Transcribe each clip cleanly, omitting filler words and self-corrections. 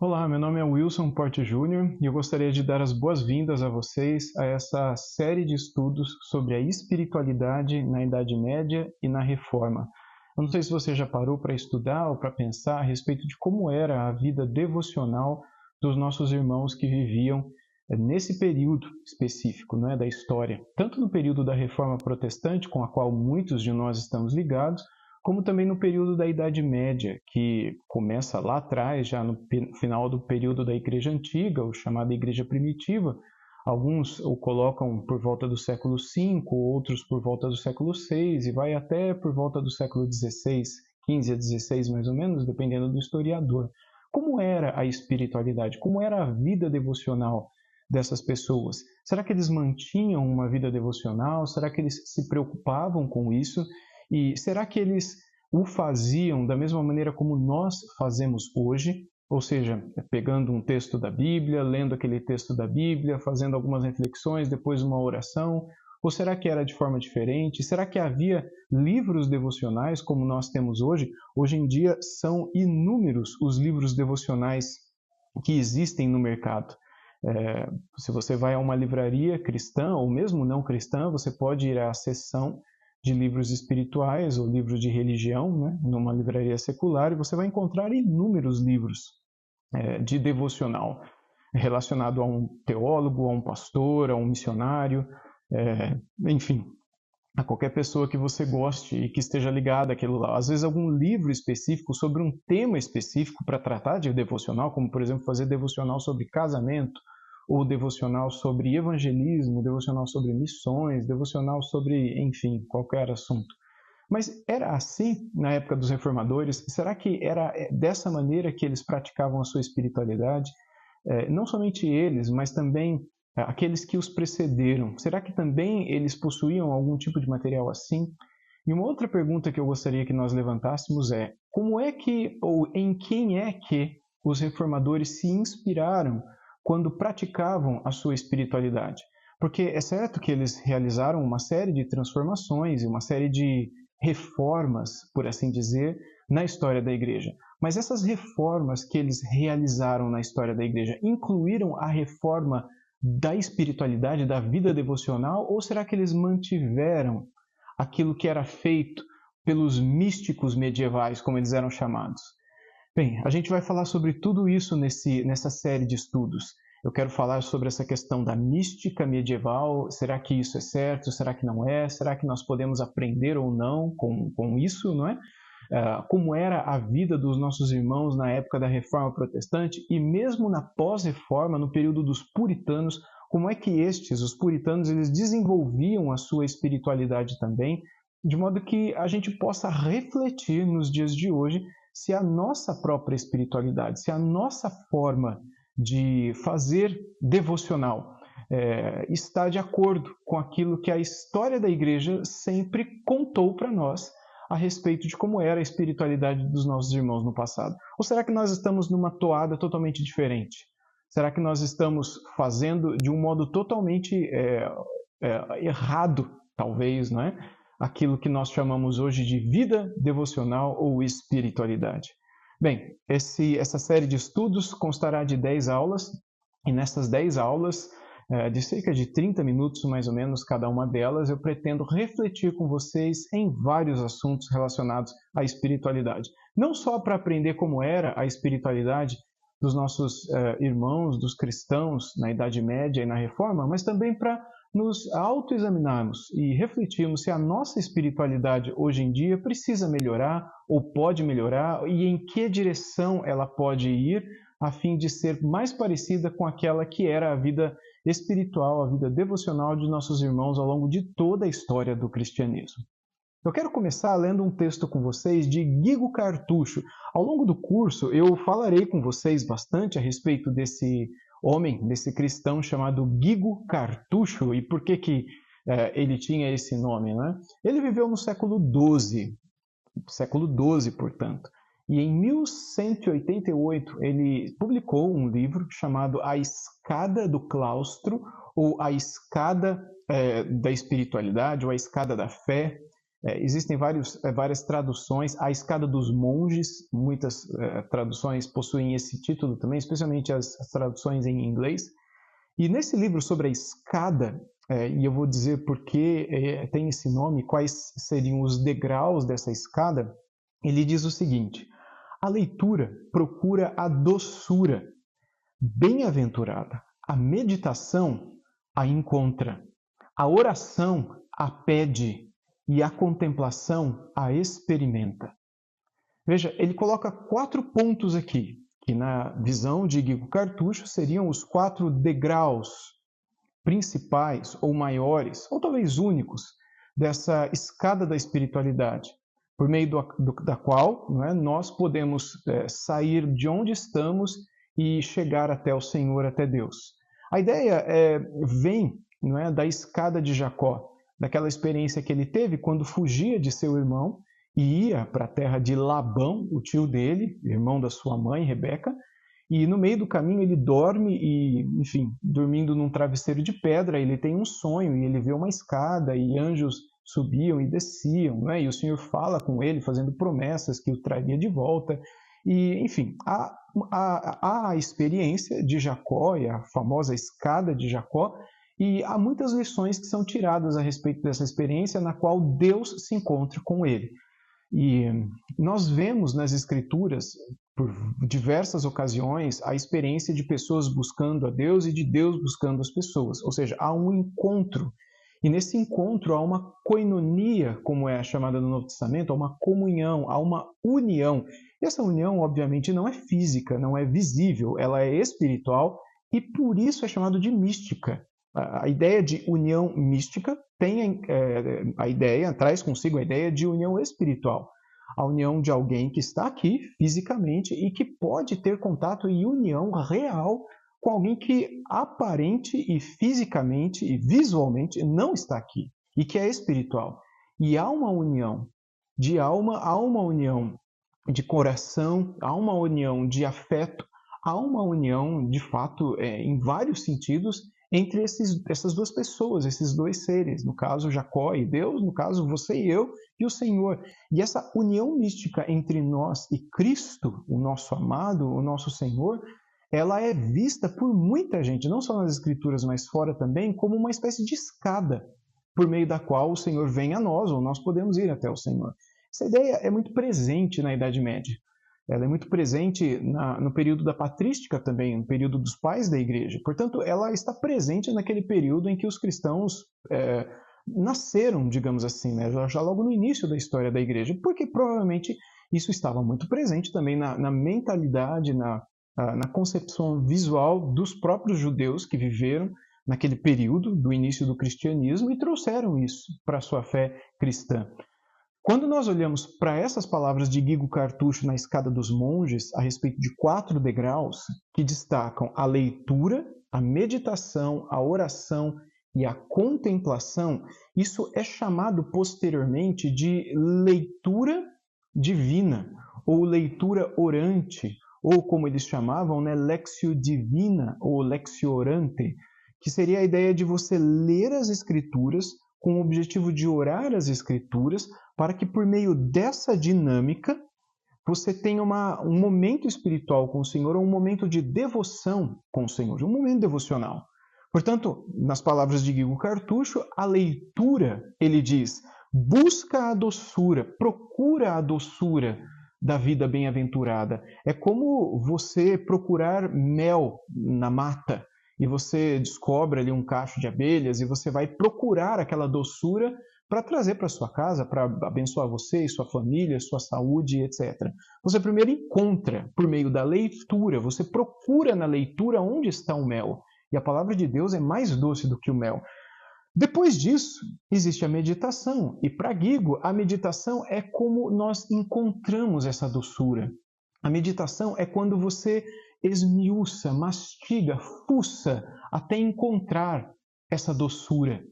Olá, meu nome é Wilson Porte Júnior e eu gostaria de dar as boas-vindas a vocês a essa série de estudos sobre a espiritualidade na Idade Média e na Reforma. Eu não sei se você já parou para estudar ou para pensar a respeito de como era a vida devocional dos nossos irmãos que viviam nesse período específico, né, da história, tanto no período da Reforma Protestante, com a qual muitos de nós estamos ligados, como também no período da Idade Média, que começa lá atrás, já no final do período da Igreja Antiga, ou chamada Igreja Primitiva. Alguns o colocam por volta do século V, outros por volta do século VI, e vai até por volta do século XVI, 15 a 16 mais ou menos, dependendo do historiador. Como era a espiritualidade? Como era a vida devocional dessas pessoas? Será que eles mantinham uma vida devocional? Será que eles se preocupavam com isso? E será que eles o faziam da mesma maneira como nós fazemos hoje? Ou seja, pegando um texto da Bíblia, lendo aquele texto da Bíblia, fazendo algumas reflexões, depois uma oração? Ou será que era de forma diferente? Será que havia livros devocionais como nós temos hoje? Hoje em dia são inúmeros os livros devocionais que existem no mercado. Se você vai a uma livraria cristã ou mesmo não cristã, você pode ir à seção de livros espirituais ou livros de religião, né, numa livraria secular, e você vai encontrar inúmeros livros de devocional relacionado a um teólogo, a um pastor, a um missionário, enfim, a qualquer pessoa que você goste e que esteja ligada àquilo lá. Às vezes algum livro específico sobre um tema específico para tratar de devocional, como por exemplo fazer devocional sobre casamento, ou devocional sobre evangelismo, devocional sobre missões, devocional sobre, enfim, qualquer assunto. Mas era assim na época dos reformadores? Será que era dessa maneira que eles praticavam a sua espiritualidade? Não somente eles, mas também aqueles que os precederam. Será que também eles possuíam algum tipo de material assim? E uma outra pergunta que eu gostaria que nós levantássemos é: como é que, ou em quem é que os reformadores se inspiraram quando praticavam a sua espiritualidade? Porque é certo que eles realizaram uma série de transformações e uma série de reformas, por assim dizer, na história da igreja. Mas essas reformas que eles realizaram na história da igreja incluíram a reforma da espiritualidade, da vida devocional, ou será que eles mantiveram aquilo que era feito pelos místicos medievais, como eles eram chamados? Bem, a gente vai falar sobre tudo isso nessa série de estudos. Eu quero falar sobre essa questão da mística medieval. Será que isso é certo? Será que não é? Será que nós podemos aprender ou não com isso, não é? Como era a vida dos nossos irmãos na época da Reforma Protestante e mesmo na pós-Reforma, no período dos puritanos, como é que os puritanos, eles desenvolviam a sua espiritualidade também, de modo que a gente possa refletir nos dias de hoje se a nossa própria espiritualidade, se a nossa forma de fazer devocional está de acordo com aquilo que a história da igreja sempre contou para nós a respeito de como era a espiritualidade dos nossos irmãos no passado. Ou será que nós estamos numa toada totalmente diferente? Será que nós estamos fazendo de um modo totalmente errado, talvez, não é? Aquilo que nós chamamos hoje de vida devocional ou espiritualidade? Bem, essa série de estudos constará de 10 aulas, e nessas 10 aulas, de cerca de 30 minutos mais ou menos cada uma delas, eu pretendo refletir com vocês em vários assuntos relacionados à espiritualidade. Não só para aprender como era a espiritualidade dos nossos irmãos, dos cristãos na Idade Média e na Reforma, mas também para nos autoexaminarmos e refletirmos se a nossa espiritualidade hoje em dia precisa melhorar ou pode melhorar e em que direção ela pode ir a fim de ser mais parecida com aquela que era a vida espiritual, a vida devocional de nossos irmãos ao longo de toda a história do cristianismo. Eu quero começar lendo um texto com vocês de Guigo Cartucho. Ao longo do curso, eu falarei com vocês bastante a respeito desse homem, desse cristão chamado Guigo Cartucho e por que ele tinha esse nome, né? Ele viveu no século XII, portanto. E em 1188 ele publicou um livro chamado A Escada do Claustro, ou A Escada da Espiritualidade, ou A Escada da Fé. Existem várias traduções. A Escada dos Monges, muitas traduções possuem esse título também, especialmente as traduções em inglês. E nesse livro sobre a escada, e eu vou dizer por que tem esse nome, quais seriam os degraus dessa escada, ele diz o seguinte: a leitura procura a doçura bem-aventurada, a meditação a encontra, a oração a pede e a contemplação a experimenta. Veja, ele coloca 4 pontos aqui, que na visão de Guigo Cartucho seriam os 4 degraus principais ou maiores, ou talvez únicos, dessa escada da espiritualidade, por meio da qual nós podemos sair de onde estamos e chegar até o Senhor, até Deus. A ideia vem da escada de Jacó, daquela experiência que ele teve quando fugia de seu irmão e ia para a terra de Labão, o tio dele, irmão da sua mãe, Rebeca, e no meio do caminho ele dorme e, enfim, dormindo num travesseiro de pedra, ele tem um sonho e ele vê uma escada e anjos subiam e desciam, e o Senhor fala com ele, fazendo promessas que o traria de volta. E, enfim, a experiência de Jacó e a famosa escada de Jacó, e há muitas lições que são tiradas a respeito dessa experiência na qual Deus se encontra com ele. E nós vemos nas Escrituras, por diversas ocasiões, a experiência de pessoas buscando a Deus e de Deus buscando as pessoas. Ou seja, há um encontro. E nesse encontro há uma koinonia, como é chamada no Novo Testamento, há uma comunhão, há uma união. E essa união, obviamente, não é física, não é visível, ela é espiritual e por isso é chamado de mística. A ideia de união mística tem a ideia, traz consigo a ideia de união espiritual. A união de alguém que está aqui fisicamente e que pode ter contato e união real com alguém que aparente e fisicamente e visualmente não está aqui e que é espiritual. E há uma união de alma, há uma união de coração, há uma união de afeto, há uma união, de fato, em vários sentidos, entre essas duas pessoas, esses dois seres, no caso Jacó e Deus, no caso você e eu e o Senhor. E essa união mística entre nós e Cristo, o nosso amado, o nosso Senhor, ela é vista por muita gente, não só nas Escrituras, mas fora também, como uma espécie de escada, por meio da qual o Senhor vem a nós, ou nós podemos ir até o Senhor. Essa ideia é muito presente na Idade Média. Ela é muito presente no período da patrística também, no período dos pais da igreja. Portanto, ela está presente naquele período em que os cristãos nasceram, digamos assim, já logo no início da história da igreja, porque provavelmente isso estava muito presente também na mentalidade, na concepção visual dos próprios judeus que viveram naquele período do início do cristianismo e trouxeram isso para a sua fé cristã. Quando nós olhamos para essas palavras de Guigo Cartucho na Escada dos Monges, a respeito de 4 degraus que destacam a leitura, a meditação, a oração e a contemplação, isso é chamado posteriormente de leitura divina, ou leitura orante, ou como eles chamavam, Lexio Divina, ou Lexio Orante, que seria a ideia de você ler as Escrituras com o objetivo de orar as Escrituras, para que por meio dessa dinâmica você tenha um momento espiritual com o Senhor, ou um momento de devoção com o Senhor, um momento devocional. Portanto, nas palavras de Guigo Cartucho, a leitura, ele diz, busca a doçura, procura a doçura da vida bem-aventurada. É como você procurar mel na mata, e você descobre ali um cacho de abelhas e você vai procurar aquela doçura para trazer para sua casa, para abençoar você, sua família, sua saúde, etc. Você primeiro encontra por meio da leitura, você procura na leitura onde está o mel. E a palavra de Deus é mais doce do que o mel. Depois disso, existe a meditação. E para Guigo, a meditação é como nós encontramos essa doçura. A meditação é quando você esmiuça, mastiga, fuça até encontrar essa doçura,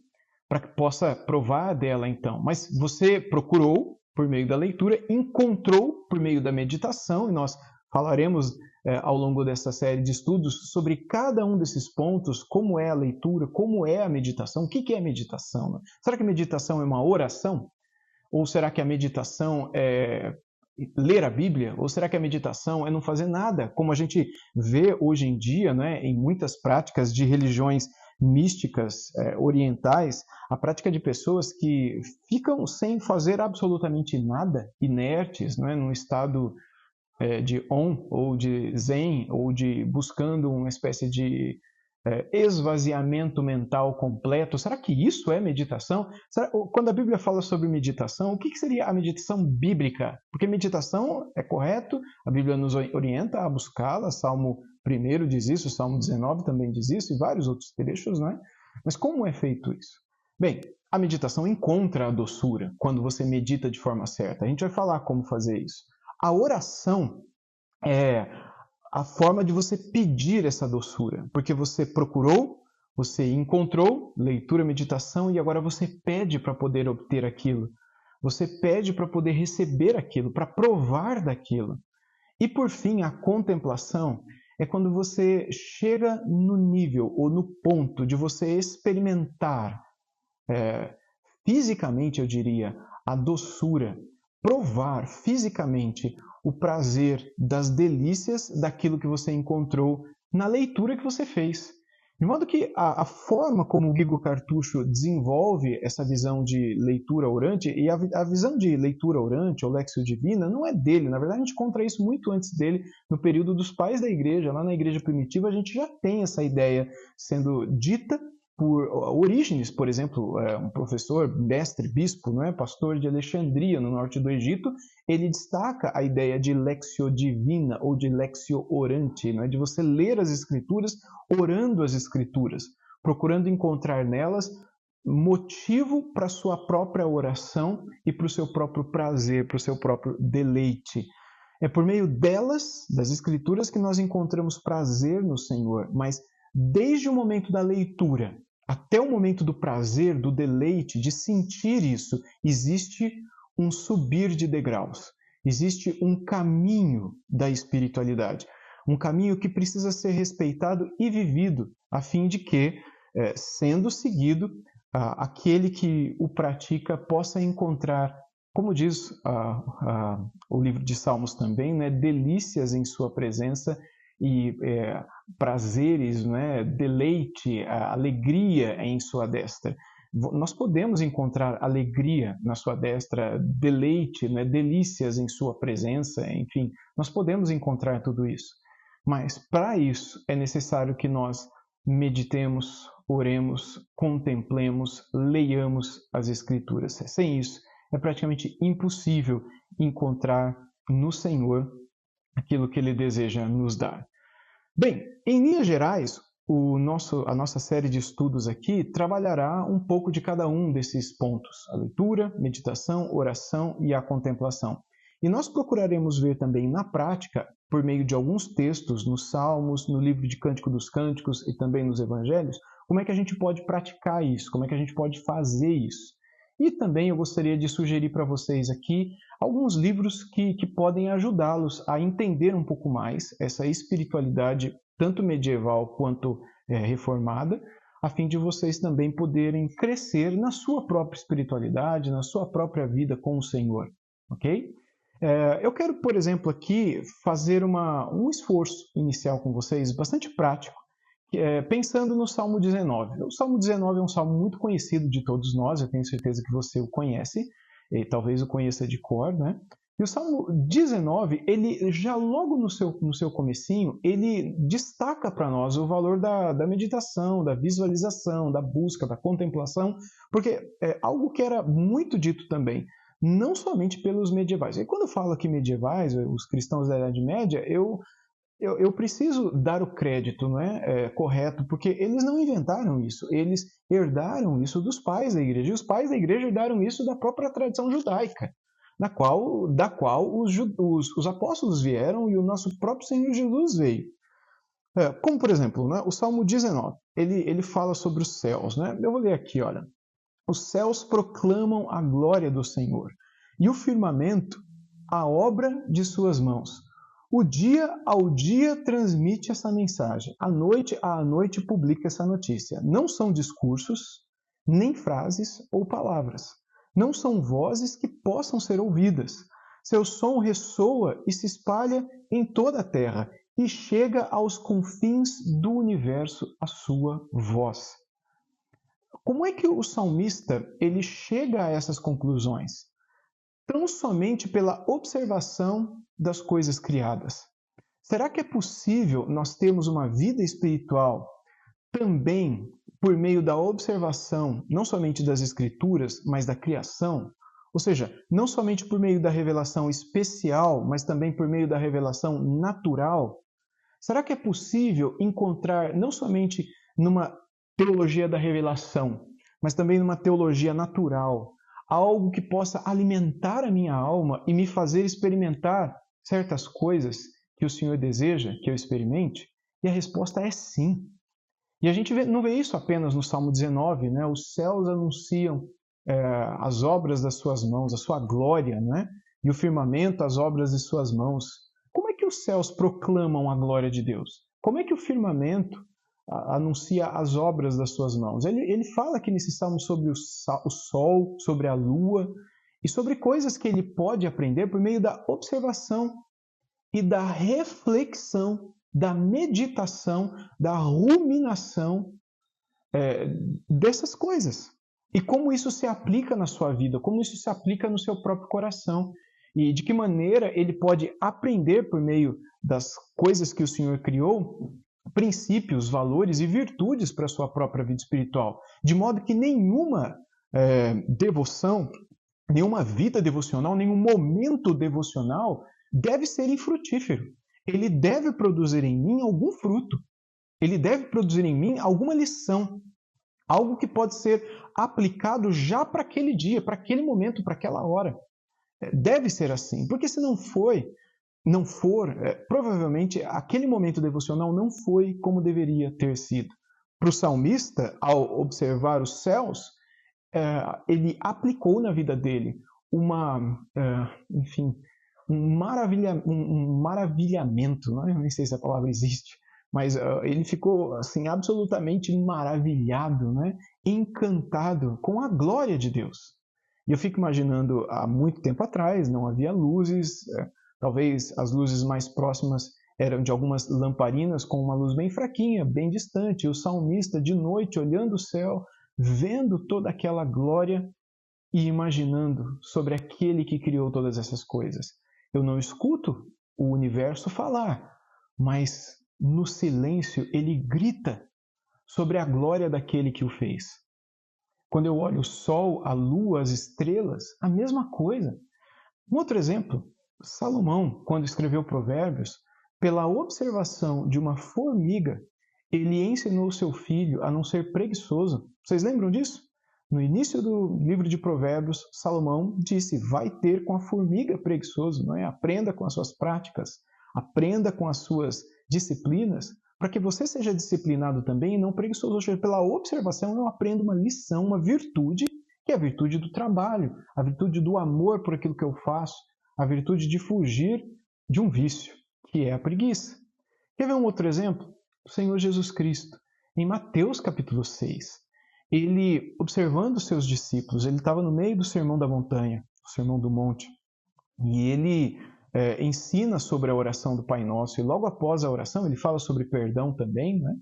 para que possa provar dela então. Mas você procurou por meio da leitura, encontrou por meio da meditação, e nós falaremos ao longo dessa série de estudos sobre cada um desses pontos, como é a leitura, como é a meditação, o que é a meditação? Será que a meditação é uma oração? Ou será que a meditação é ler a Bíblia? Ou será que a meditação é não fazer nada? Como a gente vê hoje em dia, né, em muitas práticas de religiões místicas orientais, a prática de pessoas que ficam sem fazer absolutamente nada, inertes, né, num estado de on ou de zen, ou de buscando uma espécie de esvaziamento mental completo. Será que isso é meditação? Quando a Bíblia fala sobre meditação, o que seria a meditação bíblica? Porque meditação é correto, a Bíblia nos orienta a buscá-la, Salmo 1 diz isso, Salmo 19 também diz isso, e vários outros trechos, né? Mas como é feito isso? Bem, a meditação encontra a doçura quando você medita de forma certa. A gente vai falar como fazer isso. A oração é a forma de você pedir essa doçura, porque você procurou, você encontrou, leitura, meditação, e agora você pede para poder obter aquilo. Você pede para poder receber aquilo, para provar daquilo. E por fim, a contemplação é quando você chega no nível ou no ponto de você experimentar fisicamente, eu diria, a doçura, provar fisicamente o prazer das delícias daquilo que você encontrou na leitura que você fez. De modo que a forma como o Guigo Cartucho desenvolve essa visão de leitura orante, e a visão de leitura orante, ou Lexio Divina, não é dele. Na verdade, a gente encontra isso muito antes dele, no período dos pais da igreja. Lá na igreja primitiva, a gente já tem essa ideia sendo dita por Orígenes, por exemplo, um professor, mestre, bispo, não é? Pastor de Alexandria, no norte do Egito, ele destaca a ideia de Lexio Divina ou de Lexio Orante, não é? De você ler as Escrituras orando as Escrituras, procurando encontrar nelas motivo para a sua própria oração e para o seu próprio prazer, para o seu próprio deleite. É por meio delas, das Escrituras, que nós encontramos prazer no Senhor, mas desde o momento da leitura até o momento do prazer, do deleite, de sentir isso, existe um subir de degraus, existe um caminho da espiritualidade, um caminho que precisa ser respeitado e vivido, a fim de que, sendo seguido, aquele que o pratica possa encontrar, como diz o livro de Salmos também, né, delícias em sua presença e prazeres, né, deleite, alegria em sua destra. Nós podemos encontrar alegria na sua destra, deleite, né, delícias em sua presença, enfim, nós podemos encontrar tudo isso. Mas para isso é necessário que nós meditemos, oremos, contemplemos, leiamos as Escrituras. Sem isso, é praticamente impossível encontrar no Senhor aquilo que Ele deseja nos dar. Bem, em linhas gerais, a nossa série de estudos aqui trabalhará um pouco de cada um desses pontos: a leitura, meditação, oração e a contemplação. E nós procuraremos ver também na prática, por meio de alguns textos nos Salmos, no livro de Cântico dos Cânticos e também nos Evangelhos, como é que a gente pode praticar isso, como é que a gente pode fazer isso. E também eu gostaria de sugerir para vocês aqui alguns livros que podem ajudá-los a entender um pouco mais essa espiritualidade, tanto medieval quanto reformada, a fim de vocês também poderem crescer na sua própria espiritualidade, na sua própria vida com o Senhor, ok? Eu quero, por exemplo, aqui fazer um esforço inicial com vocês, bastante prático, pensando no Salmo 19. O Salmo 19 é um salmo muito conhecido de todos nós, eu tenho certeza que você o conhece, e talvez o conheça de cor, né? E o Salmo 19, ele já logo no seu comecinho, ele destaca para nós o valor da meditação, da visualização, da busca, da contemplação, porque é algo que era muito dito também, não somente pelos medievais. E quando eu falo aqui medievais, os cristãos da Idade Média, eu preciso dar o crédito, não é, correto, porque eles não inventaram isso, eles herdaram isso dos pais da igreja, e os pais da igreja herdaram isso da própria tradição judaica, da qual os apóstolos vieram e o nosso próprio Senhor Jesus veio. Como, por exemplo, né, o Salmo 19, ele fala sobre os céus. Né? Eu vou ler aqui, olha. Os céus proclamam a glória do Senhor, e o firmamento a obra de suas mãos. O dia ao dia transmite essa mensagem, a noite publica essa notícia. Não são discursos, nem frases ou palavras. não são vozes que possam ser ouvidas. Seu som ressoa e se espalha em toda a terra e chega aos confins do universo a sua voz. Como é que o salmista ele chega a essas conclusões? Tão somente pela observação das coisas criadas. Será que é possível nós termos uma vida espiritual também por meio da observação, não somente das Escrituras, mas da criação? Ou seja, não somente por meio da revelação especial, mas também por meio da revelação natural? Será que é possível encontrar, não somente numa teologia da revelação, mas também numa teologia natural, algo que possa alimentar a minha alma e me fazer experimentar certas coisas que o Senhor deseja que eu experimente? E a resposta é sim. E a gente não vê isso apenas no Salmo 19, né? Os céus anunciam as obras das suas mãos, a sua glória, né? E o firmamento, as obras de suas mãos. Como é que os céus proclamam a glória de Deus? Como é que o firmamento anuncia as obras das suas mãos? Ele fala aqui nesse salmo sobre o sol, sobre a lua e sobre coisas que ele pode aprender por meio da observação e da reflexão, da meditação, da ruminação dessas coisas. E como isso se aplica na sua vida, como isso se aplica no seu próprio coração. E de que maneira ele pode aprender por meio das coisas que o Senhor criou, princípios, valores e virtudes para a sua própria vida espiritual. De modo que nenhuma devoção, nenhuma vida devocional, nenhum momento devocional deve ser infrutífero. Ele deve produzir em mim algum fruto. Ele deve produzir em mim alguma lição. Algo que pode ser aplicado já para aquele dia, para aquele momento, para aquela hora. Deve ser assim, porque se não for, provavelmente aquele momento devocional não foi como deveria ter sido. Para o salmista, ao observar os céus, ele aplicou na vida dele um maravilhamento, não é? Nem sei se a palavra existe, mas ele ficou assim absolutamente maravilhado, né? Encantado com a glória de Deus. E eu fico imaginando, há muito tempo atrás, não havia luzes, talvez as luzes mais próximas eram de algumas lamparinas com uma luz bem fraquinha, bem distante, e o salmista de noite olhando o céu, vendo toda aquela glória e imaginando sobre aquele que criou todas essas coisas. Eu não escuto o universo falar, mas no silêncio ele grita sobre a glória daquele que o fez. Quando eu olho o sol, a lua, as estrelas, a mesma coisa. Um outro exemplo, Salomão, quando escreveu Provérbios, pela observação de uma formiga, ele ensinou seu filho a não ser preguiçoso. Vocês lembram disso? No início do livro de Provérbios, Salomão disse, vai ter com a formiga preguiçoso, não é? Aprenda com as suas práticas, aprenda com as suas disciplinas, para que você seja disciplinado também e não preguiçoso. Ou seja, pela observação eu aprendo uma lição, uma virtude, que é a virtude do trabalho, a virtude do amor por aquilo que eu faço, a virtude de fugir de um vício, que é a preguiça. Quer ver um outro exemplo? O Senhor Jesus Cristo, em Mateus capítulo 6. Ele, observando os seus discípulos, ele estava no meio do Sermão da Montanha, o Sermão do Monte, e ele ensina sobre a oração do Pai Nosso, e logo após a oração ele fala sobre perdão também, né?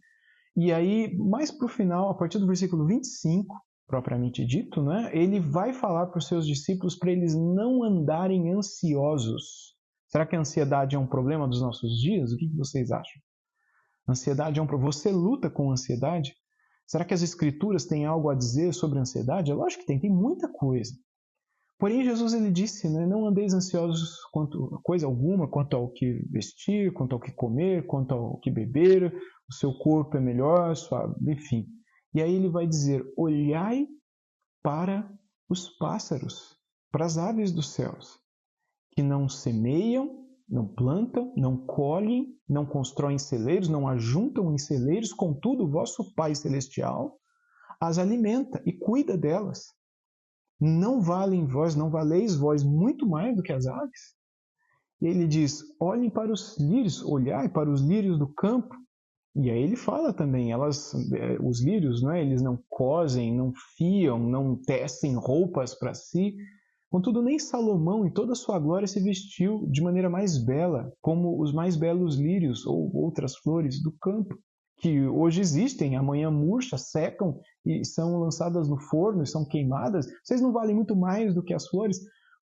E aí, mais para o final, a partir do versículo 25, propriamente dito, né? Ele vai falar para os seus discípulos para eles não andarem ansiosos. Será que a ansiedade é um problema dos nossos dias? O que vocês acham? Ansiedade é um problema? Você luta com ansiedade? Será que as Escrituras têm algo a dizer sobre a ansiedade? É lógico que tem muita coisa. Porém, Jesus ele disse, né, não andeis ansiosos quanto a coisa alguma, quanto ao que vestir, quanto ao que comer, quanto ao que beber, o seu corpo é melhor, enfim. E aí ele vai dizer, olhai para os pássaros, para as aves dos céus, que não semeiam, não plantam, não colhem, não constroem celeiros, não ajuntam em celeiros, contudo o vosso Pai Celestial as alimenta e cuida delas. Não valem vós, não valeis vós muito mais do que as aves? E ele diz, olhem para os lírios, olhai para os lírios do campo, E aí ele fala também, os lírios, não é? Eles não cosem, não fiam, não tecem roupas para si. Contudo, nem Salomão, em toda a sua glória, se vestiu de maneira mais bela, como os mais belos lírios ou outras flores do campo, que hoje existem, amanhã murcham, secam e são lançadas no forno e são queimadas. Vocês não valem muito mais do que as flores?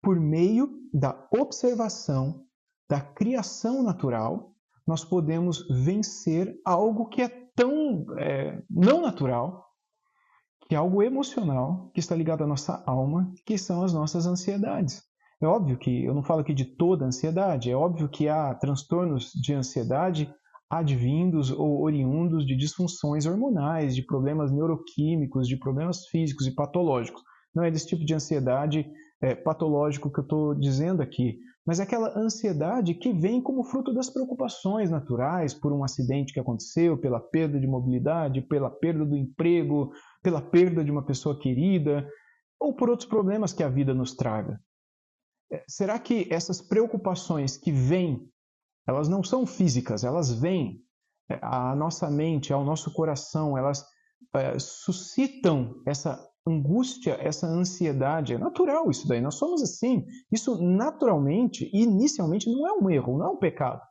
Por meio da observação da criação natural, nós podemos vencer algo que é tão não natural, que é algo emocional, que está ligado à nossa alma, que são as nossas ansiedades. É óbvio que eu não falo aqui de toda ansiedade, é óbvio que há transtornos de ansiedade advindos ou oriundos de disfunções hormonais, de problemas neuroquímicos, de problemas físicos e patológicos. Não é desse tipo de ansiedade patológico que eu estou dizendo aqui, mas é aquela ansiedade que vem como fruto das preocupações naturais por um acidente que aconteceu, pela perda de mobilidade, pela perda do emprego, pela perda de uma pessoa querida, ou por outros problemas que a vida nos traga. Será que essas preocupações que vêm, elas não são físicas, elas vêm à nossa mente, ao nosso coração, elas suscitam essa angústia, essa ansiedade? É natural isso daí, nós somos assim. Isso naturalmente, inicialmente, não é um erro, não é um pecado.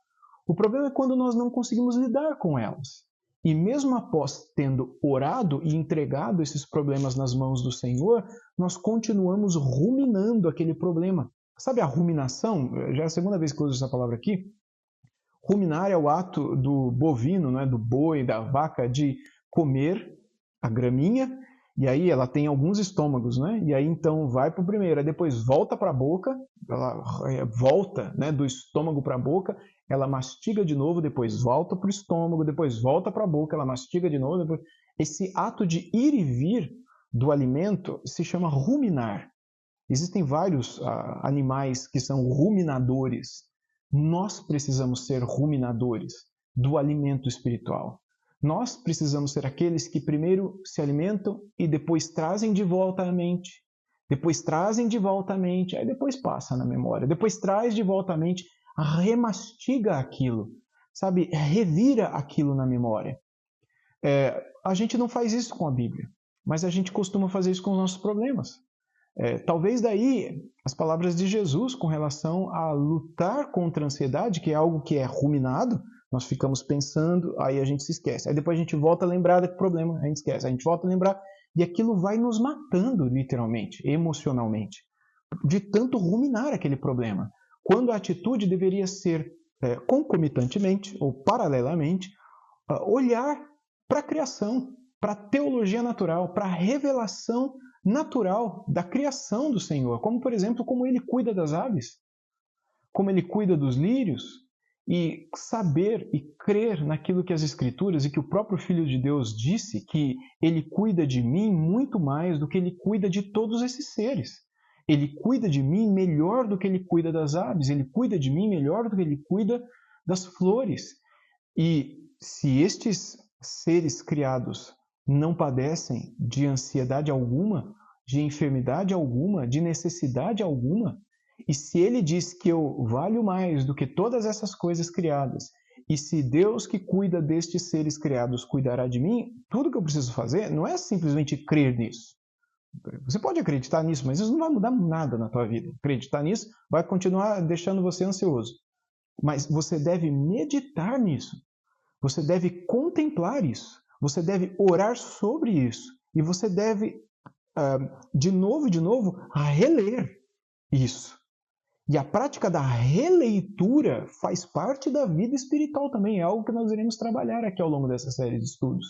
O problema é quando nós não conseguimos lidar com elas. E mesmo após tendo orado e entregado esses problemas nas mãos do Senhor, nós continuamos ruminando aquele problema. Sabe a ruminação? Já é a segunda vez que eu uso essa palavra aqui. Ruminar é o ato do bovino, né, do boi, da vaca, de comer a graminha, e aí ela tem alguns estômagos, né? E aí então vai para o primeiro, aí depois volta para a boca, ela volta, né, do estômago para a boca, ela mastiga de novo, depois volta para o estômago, depois volta para a boca, ela mastiga de novo. Depois... Esse ato de ir e vir do alimento se chama ruminar. Existem vários animais que são ruminadores. Nós precisamos ser ruminadores do alimento espiritual. Nós precisamos ser aqueles que primeiro se alimentam e depois trazem de volta à mente. Depois trazem de volta à mente, aí depois passa na memória. Depois traz de volta à mente, remastiga aquilo, sabe? Revira aquilo na memória. A gente não faz isso com a Bíblia, mas a gente costuma fazer isso com os nossos problemas. Talvez daí as palavras de Jesus com relação a lutar contra a ansiedade, que é algo que é ruminado, nós ficamos pensando, aí a gente se esquece. Aí depois a gente volta a lembrar do problema, a gente esquece. A gente volta a lembrar e aquilo vai nos matando literalmente, emocionalmente, de tanto ruminar aquele problema. Quando a atitude deveria ser concomitantemente ou paralelamente, olhar para a criação, para a teologia natural, para a revelação natural da criação do Senhor, como por exemplo, como ele cuida das aves, como ele cuida dos lírios, e saber e crer naquilo que as Escrituras e que o próprio Filho de Deus disse, que ele cuida de mim muito mais do que ele cuida de todos esses seres. Ele cuida de mim melhor do que ele cuida das aves, ele cuida de mim melhor do que ele cuida das flores. E se estes seres criados não padecem de ansiedade alguma, de enfermidade alguma, de necessidade alguma, e se ele diz que eu valho mais do que todas essas coisas criadas, e se Deus que cuida destes seres criados cuidará de mim, tudo que eu preciso fazer não é simplesmente crer nisso. Você pode acreditar nisso, mas isso não vai mudar nada na tua vida. Acreditar nisso vai continuar deixando você ansioso. Mas você deve meditar nisso. Você deve contemplar isso. Você deve orar sobre isso. E você deve, de novo, reler isso. E a prática da releitura faz parte da vida espiritual também. É algo que nós iremos trabalhar aqui ao longo dessa série de estudos.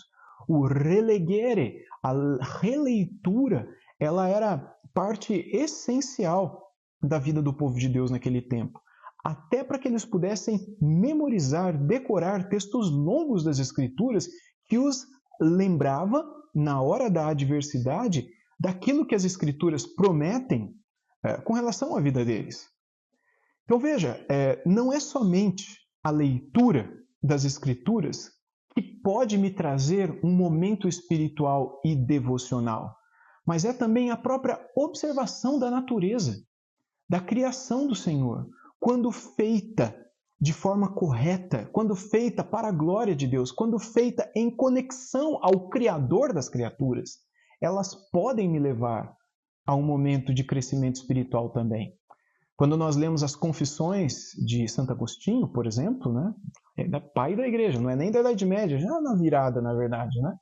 O relegere, a releitura, ela era parte essencial da vida do povo de Deus naquele tempo. Até para que eles pudessem memorizar, decorar textos longos das Escrituras que os lembrava, na hora da adversidade, daquilo que as Escrituras prometem com relação à vida deles. Então veja, não é somente a leitura das Escrituras que pode me trazer um momento espiritual e devocional, mas é também a própria observação da natureza, da criação do Senhor, quando feita de forma correta, quando feita para a glória de Deus, quando feita em conexão ao Criador das criaturas, elas podem me levar a um momento de crescimento espiritual também. Quando nós lemos as confissões de Santo Agostinho, por exemplo, né, é pai da igreja, não é nem da Idade Média, já na virada, na verdade, né?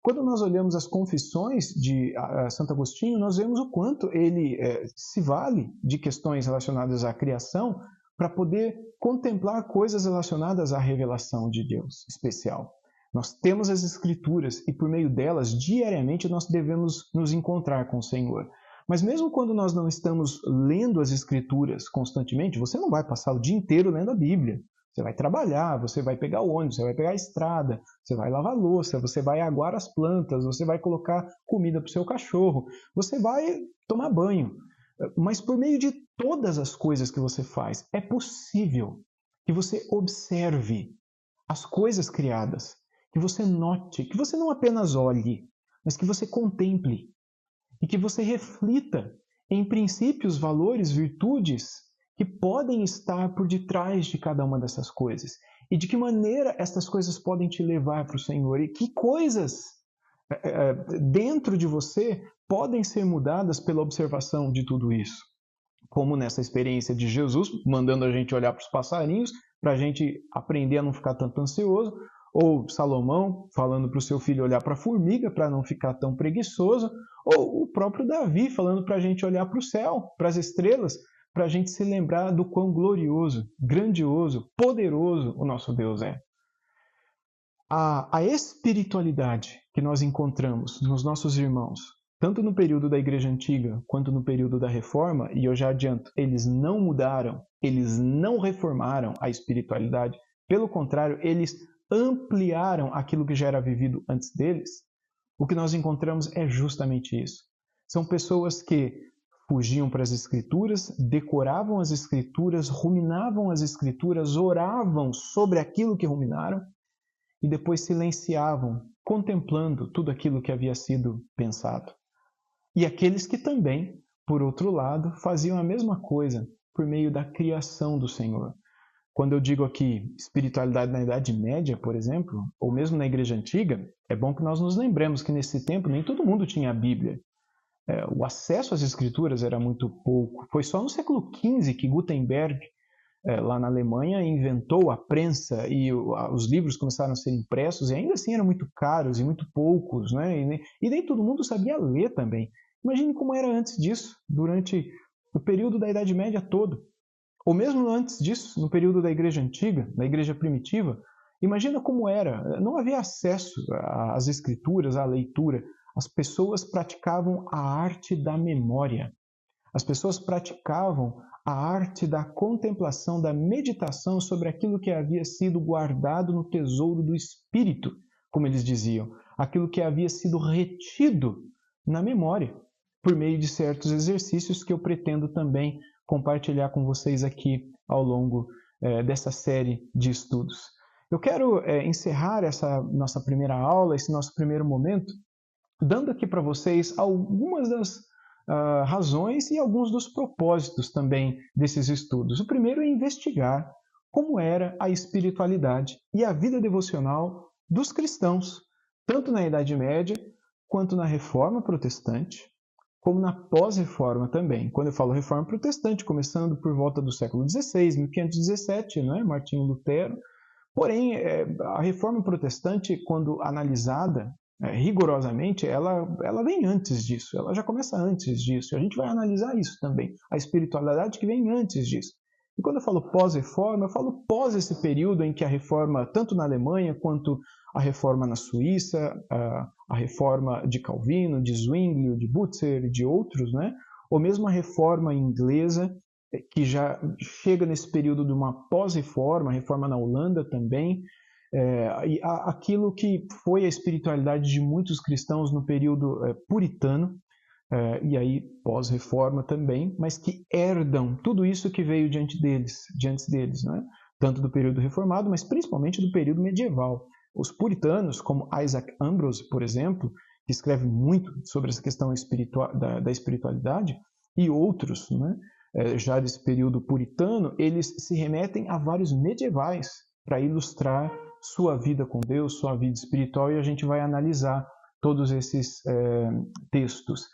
Quando nós olhamos as confissões de Santo Agostinho, nós vemos o quanto ele se vale de questões relacionadas à criação para poder contemplar coisas relacionadas à revelação de Deus especial. Nós temos as Escrituras e por meio delas, diariamente, nós devemos nos encontrar com o Senhor. Mas mesmo quando nós não estamos lendo as Escrituras constantemente, você não vai passar o dia inteiro lendo a Bíblia. Você vai trabalhar, você vai pegar o ônibus, você vai pegar a estrada, você vai lavar louça, você vai aguar as plantas, você vai colocar comida para o seu cachorro, você vai tomar banho. Mas por meio de todas as coisas que você faz, é possível que você observe as coisas criadas, que você note, que você não apenas olhe, mas que você contemple e que você reflita em princípios, valores, virtudes que podem estar por detrás de cada uma dessas coisas. E de que maneira estas coisas podem te levar para o Senhor. E que coisas dentro de você podem ser mudadas pela observação de tudo isso. Como nessa experiência de Jesus, mandando a gente olhar para os passarinhos, para a gente aprender a não ficar tanto ansioso. Ou Salomão falando para o seu filho olhar para a formiga para não ficar tão preguiçoso. Ou o próprio Davi falando para a gente olhar para o céu, para as estrelas, para a gente se lembrar do quão glorioso, grandioso, poderoso o nosso Deus é. A espiritualidade que nós encontramos nos nossos irmãos, tanto no período da Igreja Antiga quanto no período da Reforma, e eu já adianto, eles não mudaram, eles não reformaram a espiritualidade, pelo contrário, eles ampliaram aquilo que já era vivido antes deles. O que nós encontramos é justamente isso. São pessoas que fugiam para as Escrituras, decoravam as Escrituras, ruminavam as Escrituras, oravam sobre aquilo que ruminaram e depois silenciavam, contemplando tudo aquilo que havia sido pensado. E aqueles que também, por outro lado, faziam a mesma coisa por meio da criação do Senhor. Quando eu digo aqui espiritualidade na Idade Média, por exemplo, ou mesmo na Igreja Antiga, é bom que nós nos lembremos que nesse tempo nem todo mundo tinha a Bíblia. O acesso às escrituras era muito pouco. Foi só no século XV que Gutenberg, lá na Alemanha, inventou a prensa e os livros começaram a ser impressos, e ainda assim eram muito caros e muito poucos, né? E nem todo mundo sabia ler também. Imagine como era antes disso, durante o período da Idade Média todo. Ou mesmo antes disso, no período da Igreja Antiga, da Igreja Primitiva. Imagina como era. Não havia acesso às escrituras, à leitura. As pessoas praticavam a arte da memória. As pessoas praticavam a arte da contemplação, da meditação sobre aquilo que havia sido guardado no tesouro do Espírito, como eles diziam. Aquilo que havia sido retido na memória, por meio de certos exercícios que eu pretendo também compartilhar com vocês aqui ao longo dessa série de estudos. Eu quero encerrar essa nossa primeira aula, esse nosso primeiro momento, dando aqui para vocês algumas das razões e alguns dos propósitos também desses estudos. O primeiro é investigar como era a espiritualidade e a vida devocional dos cristãos, tanto na Idade Média quanto na Reforma Protestante, como na pós-reforma também. Quando eu falo reforma protestante, começando por volta do século XVI, 1517, né? Martinho Lutero. Porém, a reforma protestante, quando analisada rigorosamente, ela vem antes disso, ela já começa antes disso. A gente vai analisar isso também, a espiritualidade que vem antes disso. E quando eu falo pós-reforma, eu falo pós esse período em que a reforma, tanto na Alemanha quanto a reforma na Suíça, a reforma de Calvino, de Zwinglio, de Butzer e de outros, né? Ou mesmo a reforma inglesa, que já chega nesse período de uma pós-reforma, a reforma na Holanda também, e aquilo que foi a espiritualidade de muitos cristãos no período puritano, e aí pós-reforma também, mas que herdam tudo isso que veio diante deles, né? Tanto do período reformado, mas principalmente do período medieval. Os puritanos, como Isaac Ambrose, por exemplo, que escreve muito sobre essa questão da espiritualidade, e outros, né? já desse período puritano, eles se remetem a vários medievais para ilustrar sua vida com Deus, sua vida espiritual, e a gente vai analisar todos esses textos.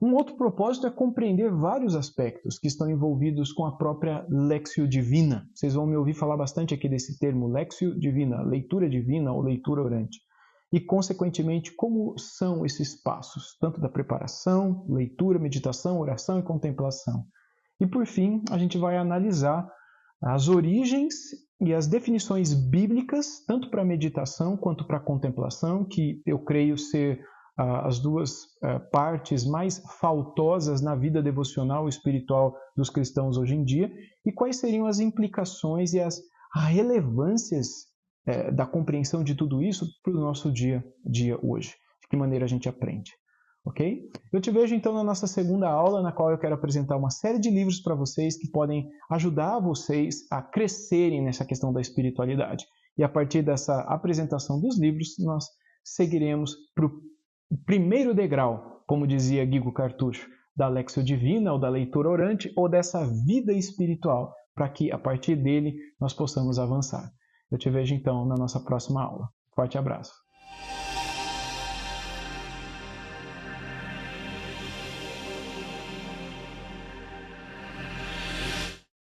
Um outro propósito é compreender vários aspectos que estão envolvidos com a própria Lectio Divina. Vocês vão me ouvir falar bastante aqui desse termo, Lectio Divina, leitura divina ou leitura orante. E, consequentemente, como são esses passos, tanto da preparação, leitura, meditação, oração e contemplação. E, por fim, a gente vai analisar as origens e as definições bíblicas, tanto para a meditação quanto para a contemplação, que eu creio ser as duas partes mais faltosas na vida devocional e espiritual dos cristãos hoje em dia, e quais seriam as implicações e as relevâncias da compreensão de tudo isso para o nosso dia a dia hoje. De que maneira a gente aprende. Ok? Eu te vejo então na nossa segunda aula, na qual eu quero apresentar uma série de livros para vocês que podem ajudar vocês a crescerem nessa questão da espiritualidade. E a partir dessa apresentação dos livros, nós seguiremos para o primeiro degrau, como dizia Guigo Cartucho, da Lectio Divina ou da leitura orante ou dessa vida espiritual, para que a partir dele nós possamos avançar. Eu te vejo então na nossa próxima aula. Forte abraço.